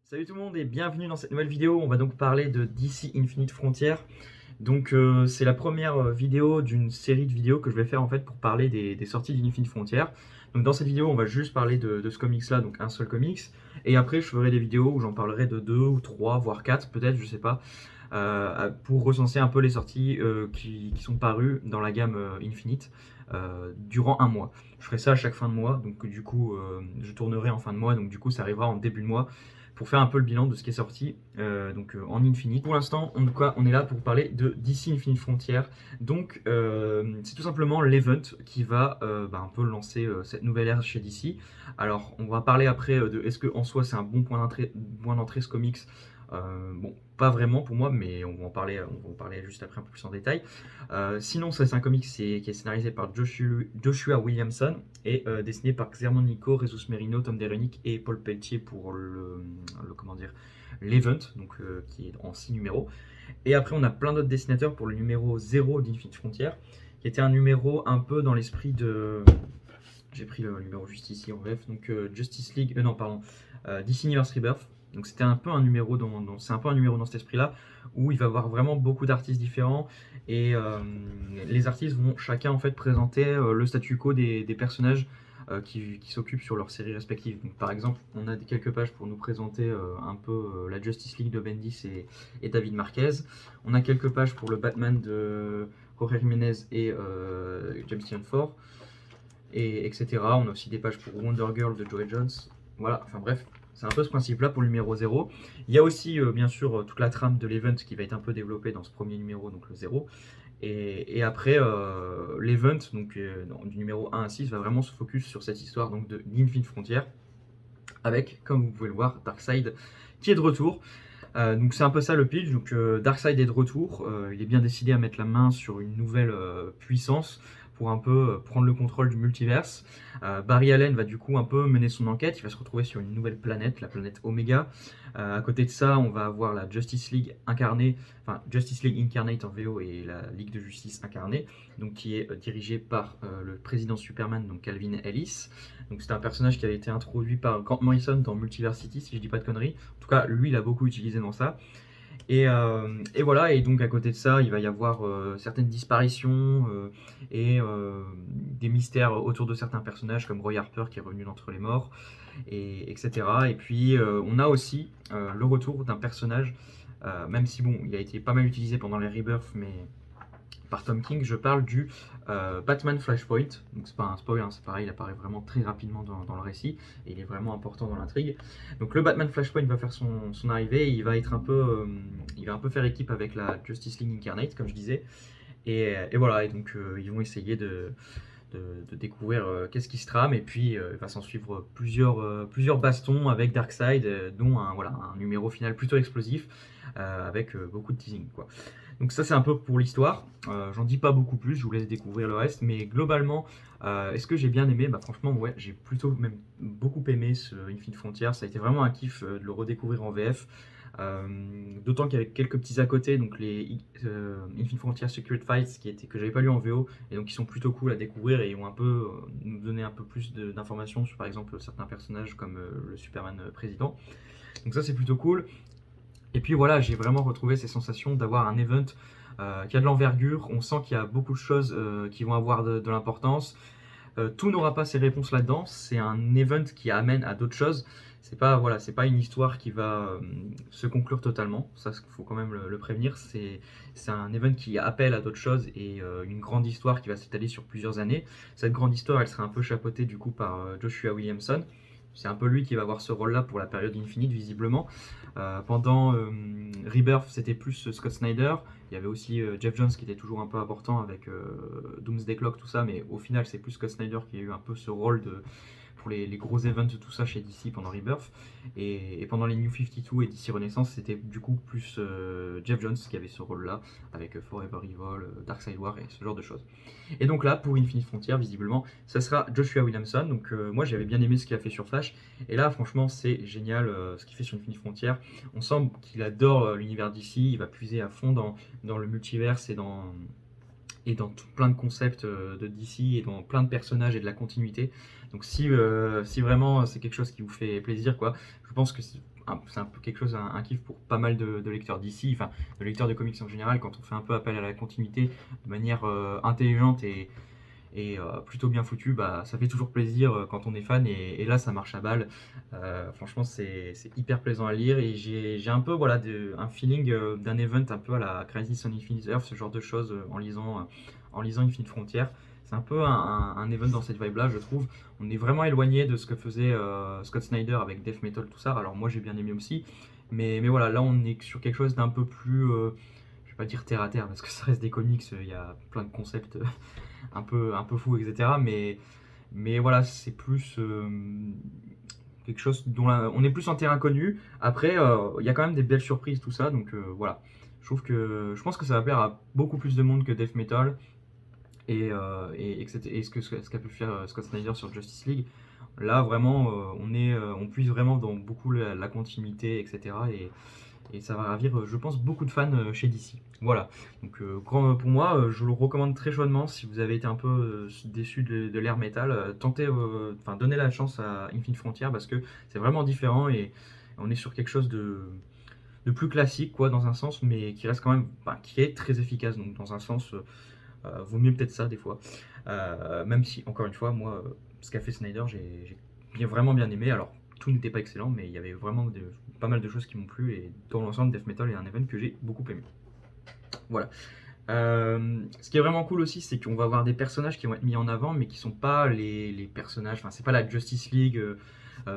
Salut tout le monde et bienvenue dans cette nouvelle vidéo. On va donc parler de DC Infinite Frontier. Donc c'est la première vidéo d'une série de vidéos que je vais faire en fait pour parler des sorties d'Infinite Frontier. Donc dans cette vidéo on va juste parler de ce comics là, donc un seul comics. Et après je ferai des vidéos où j'en parlerai de 2 ou 3 voire 4 peut-être, je sais pas. Pour recenser un peu les sorties qui sont parues dans la gamme Infinite durant un mois. Je ferai ça à chaque fin de mois, donc du coup je tournerai en fin de mois, donc du coup ça arrivera en début de mois pour faire un peu le bilan de ce qui est sorti en Infinite. Pour l'instant, on est là pour parler de DC Infinite Frontier. Donc, c'est tout simplement l'event qui va un peu lancer cette nouvelle ère chez DC. Alors, on va parler après de est-ce qu'en soi c'est un bon point d'entrée ce comics. Bon, pas vraiment pour moi, mais on va en parler juste après un peu plus en détail. Sinon, ça c'est un comics qui est scénarisé par Joshua Williamson et dessiné par Xermon Nico, Jesus Merino, Tom Derenick et Paul Pelletier pour comment dire, l'event, donc qui est en 6 numéros. Et après, on a plein d'autres dessinateurs pour le numéro 0 d'Infinite Frontier, qui était un numéro un peu dans l'esprit de. J'ai pris le numéro juste ici en VF, donc Justice League, non, pardon, DC Universe Rebirth. Donc c'était un peu un numéro c'est un peu un numéro dans cet esprit-là, où il va y avoir vraiment beaucoup d'artistes différents, et les artistes vont chacun en fait présenter le statu quo des personnages qui s'occupent sur leurs séries respectives. Donc, par exemple, on a quelques pages pour nous présenter un peu la Justice League de Bendis et David Marquez. On a quelques pages pour le Batman de Jorge Jiménez et James Tynion Ford, et etc. On a aussi des pages pour Wonder Girl de Joe Jones. Voilà, enfin bref, c'est un peu ce principe-là pour le numéro 0. Il y a aussi, bien sûr, toute la trame de l'event qui va être un peu développée dans ce premier numéro, donc le 0. Et après, l'event, donc du numéro 1 à 6, va vraiment se focus sur cette histoire donc d'Infinite Frontier, avec, comme vous pouvez le voir, Darkseid qui est de retour. Donc c'est un peu ça le pitch. Donc Darkseid est de retour. Il est bien décidé à mettre la main sur une nouvelle puissance pour un peu prendre le contrôle du multiverse. Barry Allen va du coup un peu mener son enquête. Il va se retrouver sur une nouvelle planète, la planète Omega. À côté de ça, on va avoir la Justice League incarnée, enfin Justice League Incarnate en VO et la Ligue de Justice incarnée, donc qui est dirigée par le président Superman, donc Calvin Ellis. Donc c'est un personnage qui avait été introduit par Grant Morrison dans Multiversity, si je dis pas de conneries. En tout cas, lui, il a beaucoup utilisé dans ça. Et voilà, et donc à côté de ça, il va y avoir certaines disparitions et des mystères autour de certains personnages, comme Roy Harper qui est revenu d'entre les morts, etc. Et puis on a aussi le retour d'un personnage, même si bon, il a été pas mal utilisé pendant les Rebirths, mais par Tom King, je parle du Batman Flashpoint. Donc c'est pas un spoil, hein, c'est pareil, il apparaît vraiment très rapidement dans le récit et il est vraiment important dans l'intrigue. Donc le Batman Flashpoint va faire son arrivée et il va être un peu, il va un peu faire équipe avec la Justice League Incarnate, comme je disais. Et voilà, et donc ils vont essayer de découvrir qu'est-ce qui se trame, et puis il va s'en suivre plusieurs bastons avec Darkseid, dont un numéro final plutôt explosif avec beaucoup de teasing, quoi. Donc ça c'est un peu pour l'histoire, j'en dis pas beaucoup plus, je vous laisse découvrir le reste, mais globalement, est-ce que j'ai bien aimé? Bah franchement ouais, j'ai plutôt même beaucoup aimé ce Infinite Frontier, ça a été vraiment un kiff de le redécouvrir en VF, d'autant qu'avec quelques petits à côté, donc les Infinite Frontier Secret Fights que j'avais pas lu en VO, et donc qui sont plutôt cool à découvrir et ont un peu nous donné un peu plus d'informations sur par exemple certains personnages comme le Superman président. Donc ça c'est plutôt cool. Et puis voilà, j'ai vraiment retrouvé ces sensations d'avoir un event qui a de l'envergure. On sent qu'il y a beaucoup de choses qui vont avoir de l'importance. Tout n'aura pas ses réponses là-dedans. C'est un event qui amène à d'autres choses. C'est pas une histoire qui va se conclure totalement. Ça, il faut quand même le prévenir. C'est un event qui appelle à d'autres choses et une grande histoire qui va s'étaler sur plusieurs années. Cette grande histoire, elle sera un peu chapeautée du coup par Joshua Williamson. C'est un peu lui qui va avoir ce rôle-là pour la période Infinite, visiblement. Pendant Rebirth, c'était plus Scott Snyder. Il y avait aussi Jeff Jones qui était toujours un peu important avec Doomsday Clock, tout ça, mais au final, c'est plus Scott Snyder qui a eu un peu ce rôle pour les gros events, tout ça chez DC pendant Rebirth. Et pendant les New 52 et DC Renaissance, c'était du coup plus Jeff Jones qui avait ce rôle-là, avec Forever Evil, Darkseid War et ce genre de choses. Et donc là, pour Infinite Frontier, visiblement, ça sera Joshua Williamson. Donc moi, j'avais bien aimé ce qu'il a fait sur Flash. Et là, franchement, c'est génial ce qu'il fait sur Infinite Frontier. On sent qu'il adore l'univers DC. Il va puiser à fond dans le multiverse et dans tout plein de concepts de DC et dans plein de personnages et de la continuité. Donc si vraiment c'est quelque chose qui vous fait plaisir, quoi, je pense que c'est c'est un peu quelque chose, un kiff pour pas mal de lecteurs d'ici, enfin de lecteurs de comics en général, quand on fait un peu appel à la continuité de manière intelligente et plutôt bien foutu, bah, ça fait toujours plaisir quand on est fan et là ça marche à balle. Franchement c'est hyper plaisant à lire et j'ai un peu voilà, un feeling d'un event un peu à la Crisis on Infinite Earth, ce genre de choses en lisant Infinite Frontier. C'est un peu un event dans cette vibe là, je trouve. On est vraiment éloigné de ce que faisait Scott Snyder avec Death Metal, tout ça. Alors moi j'ai bien aimé aussi, mais voilà, là on est sur quelque chose d'un peu plus je vais pas dire terre à terre parce que ça reste des comics, il y a plein de concepts un peu fous, etc. Mais voilà, c'est plus quelque chose dont on est plus en terrain connu. Après, il y a quand même des belles surprises, tout ça. Donc voilà, je pense que ça va plaire à beaucoup plus de monde que Death Metal et ce qu'a pu faire Scott Snyder sur Justice League. Là, vraiment, on puise vraiment dans beaucoup la continuité, etc. Et ça va ravir, je pense, beaucoup de fans chez DC. Voilà, donc pour moi, je le recommande très chaudement si vous avez été un peu déçu de l'ère métal. Tentez, enfin donnez la chance à Infinite Frontier parce que c'est vraiment différent et on est sur quelque chose de plus classique, quoi, dans un sens, mais qui reste quand même, enfin, qui est très efficace. Donc dans un sens, vaut mieux peut-être ça des fois. Même si, encore une fois, moi, ce qu'a fait Snyder, j'ai vraiment bien aimé. Alors, tout n'était pas excellent, mais il y avait vraiment pas mal de choses qui m'ont plu. Et dans l'ensemble, Death Metal est un event que j'ai beaucoup aimé. Voilà. Ce qui est vraiment cool aussi, c'est qu'on va avoir des personnages qui vont être mis en avant, mais qui sont pas les personnages. Enfin, c'est pas la Justice League,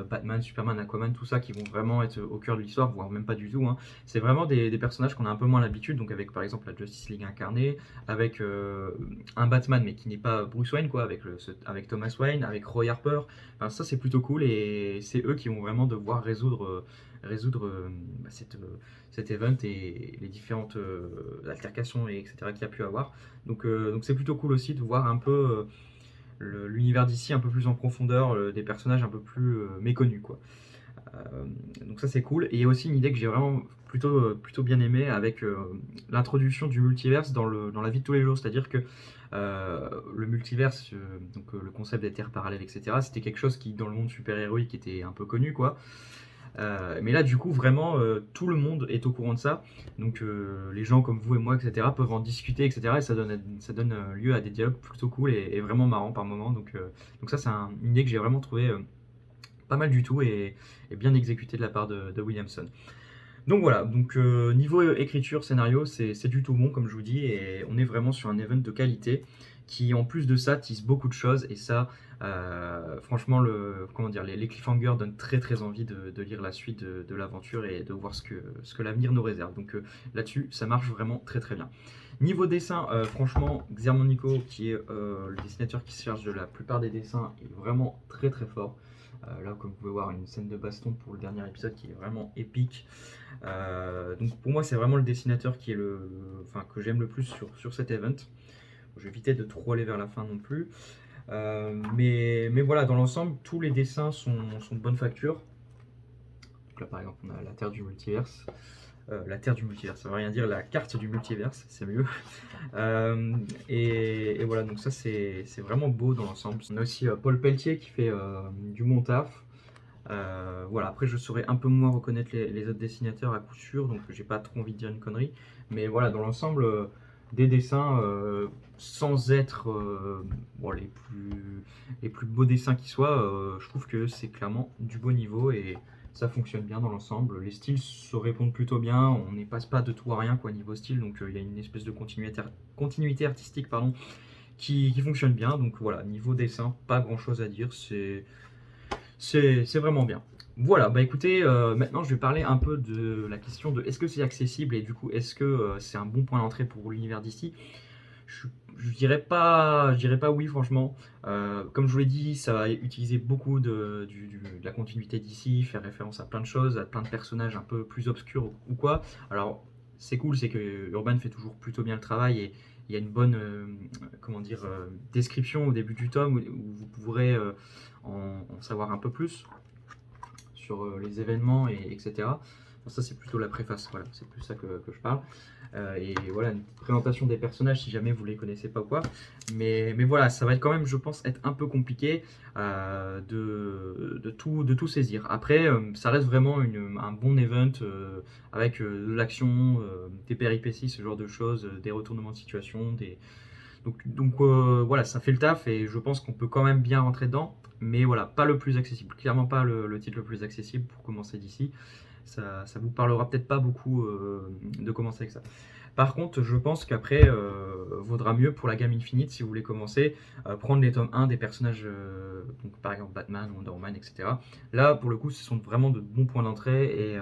Batman, Superman, Aquaman, tout ça qui vont vraiment être au cœur de l'histoire, voire même pas du tout, hein. C'est vraiment des personnages qu'on a un peu moins l'habitude, donc avec par exemple la Justice League incarnée, avec un Batman mais qui n'est pas Bruce Wayne, quoi, avec Thomas Wayne, avec Roy Harper. Enfin, ça c'est plutôt cool et c'est eux qui vont vraiment devoir résoudre cet event et les différentes altercations etc. qu'il y a pu avoir. Donc c'est plutôt cool aussi de voir un peu l'univers d'ici un peu plus en profondeur, des personnages un peu plus méconnus, quoi. Donc ça c'est cool. Et il y a aussi une idée que j'ai vraiment plutôt bien aimée avec l'introduction du multiverse dans la vie de tous les jours. C'est-à-dire que le multiverse, donc le concept des terres parallèles, etc., c'était quelque chose qui dans le monde super-héroïque était un peu connu, quoi. Mais là, du coup, vraiment, tout le monde est au courant de ça. Donc, les gens comme vous et moi, etc., peuvent en discuter, etc. Et ça donne lieu à des dialogues plutôt cool et vraiment marrants par moments. Donc ça, c'est une idée que j'ai vraiment trouvé pas mal du tout et bien exécutée de la part de Williamson. Donc voilà, donc niveau écriture, scénario, c'est du tout bon comme je vous dis et on est vraiment sur un event de qualité qui en plus de ça tisse beaucoup de choses et ça franchement comment dire, les cliffhangers donnent très envie de lire la suite de l'aventure et de voir ce que l'avenir nous réserve. Donc là-dessus ça marche vraiment très bien. Niveau dessin, franchement Xermonico qui est le dessinateur qui se charge de la plupart des dessins est vraiment très fort. Là, comme vous pouvez voir, une scène de baston pour le dernier épisode qui est vraiment épique. Donc pour moi, c'est vraiment le dessinateur qui est que j'aime le plus sur cet event. Je vais éviter de trop aller vers la fin non plus. Mais voilà, dans l'ensemble, tous les dessins sont de bonne facture. Donc là, par exemple, on a la Terre du Multiverse. La Terre du Multiverse, ça veut rien dire, la carte du Multiverse, c'est mieux. Et voilà, donc ça c'est vraiment beau dans l'ensemble. On a aussi Paul Pelletier qui fait du bon taf. Voilà, après je saurais un peu moins reconnaître les autres dessinateurs à coup sûr, donc j'ai pas trop envie de dire une connerie. Mais voilà, dans l'ensemble, des dessins sans être bon, les plus beaux dessins qui soient, je trouve que c'est clairement du beau niveau et ça fonctionne bien dans l'ensemble. Les styles se répondent plutôt bien, on ne passe pas de tout à rien, quoi, niveau style, donc il y a une espèce de continuité artistique pardon, qui fonctionne bien. Donc voilà, niveau dessin, pas grand chose à dire, c'est vraiment bien. Voilà, bah écoutez, maintenant je vais parler un peu de la question de est-ce que c'est accessible et du coup est-ce que c'est un bon point d'entrée pour l'univers d'ici. Je dirais pas oui franchement. Comme je vous l'ai dit, ça va utiliser beaucoup de la continuité d'ici, faire référence à plein de choses, à plein de personnages un peu plus obscurs ou quoi. Alors c'est cool, c'est que Urban fait toujours plutôt bien le travail et il y a une bonne comment dire, description au début du tome où vous pourrez en savoir un peu plus sur les événements etc. Bon, ça c'est plutôt la préface, voilà, c'est plus ça que je parle. Et voilà, une présentation des personnages si jamais vous les connaissez pas ou quoi. Mais voilà, ça va être quand même, je pense, être un peu compliqué de tout saisir. Après, ça reste vraiment un bon event avec de l'action, des péripéties, ce genre de choses, des retournements de situation, voilà, ça fait le taf et je pense qu'on peut quand même bien rentrer dedans. Mais voilà, pas le plus accessible. Clairement pas le titre le plus accessible pour commencer d'ici. Ça vous parlera peut-être pas beaucoup de commencer avec ça. Par contre, je pense qu'après, vaudra mieux pour la gamme Infinite, si vous voulez commencer, prendre les tomes 1 des personnages, donc par exemple Batman, Wonder Woman, etc. Là, pour le coup, ce sont vraiment de bons points d'entrée. Et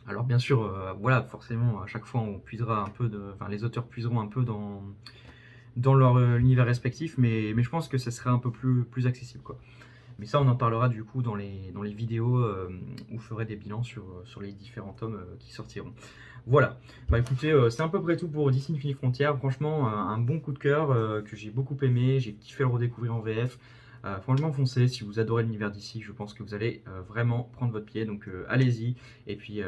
alors, bien sûr, voilà, forcément, à chaque fois, on puisera un peu enfin, les auteurs puiseront un peu dans leur univers respectif, mais je pense que ça serait un peu plus accessible, quoi. Mais ça, on en parlera du coup dans les vidéos où je ferai des bilans sur les différents tomes qui sortiront. Voilà, bah écoutez, c'est à peu près tout pour DC Infinite Frontières. Franchement, un bon coup de cœur que j'ai beaucoup aimé, j'ai kiffé le redécouvrir en VF. Franchement, foncez, si vous adorez l'univers d'ici, je pense que vous allez vraiment prendre votre pied, donc allez-y. Et puis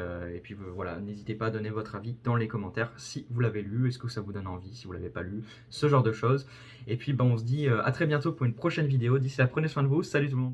voilà, n'hésitez pas à donner votre avis dans les commentaires si vous l'avez lu, est-ce que ça vous donne envie, si vous l'avez pas lu, ce genre de choses. Et puis bah, on se dit à très bientôt pour une prochaine vidéo. D'ici là, prenez soin de vous, salut tout le monde.